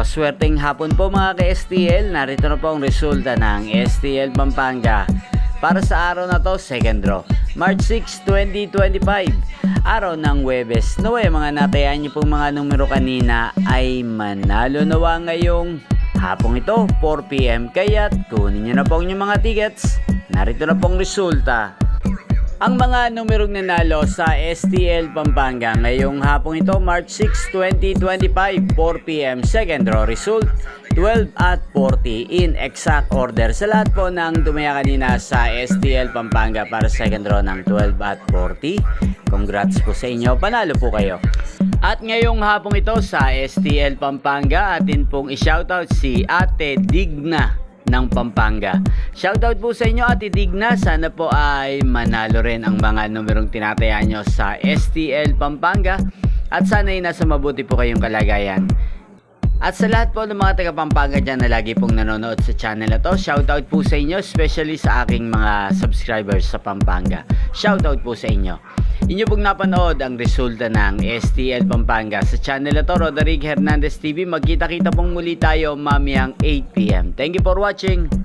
Napakaswerteng hapon po mga ka-STL. Narito na po ang resulta ng STL Pampanga para sa araw na to, second draw, March 6, 2025, araw ng Huwebes. Naway mga natayan niyo pong mga numero kanina ay manalo nawa ngayong hapong ito, 4 PM. Kaya't kunin niyo na po ang inyong mga tickets. Narito na pong resulta. Ang mga numerong nanalo sa STL Pampanga ngayong hapong ito, March 6, 2025, 4 PM, second draw result, 12 at 40 in exact order. Sa lahat po ng tumaya kanina sa STL Pampanga para second draw ng 12 at 40, congrats po sa inyo, panalo po kayo. At ngayong hapong ito sa STL Pampanga, atin pong i-shoutout si Ate Digna ng Pampanga. Shoutout po sa inyo Ate Digna, sana po ay manalo rin ang mga numerong tinataya nyo sa STL Pampanga at sana ay nasa mabuti po kayong kalagayan. At sa lahat po ng mga taga Pampanga dyan na lagi pong nanonood sa channel na to, shoutout po sa inyo, especially sa aking mga subscribers sa Pampanga. Shoutout po sa inyo. Inyo pong napanood ang resulta ng STL Pampanga sa channel na to, Roderick Hernandez TV. Magkita-kita pong muli tayo mamayang 8 PM. Thank you for watching.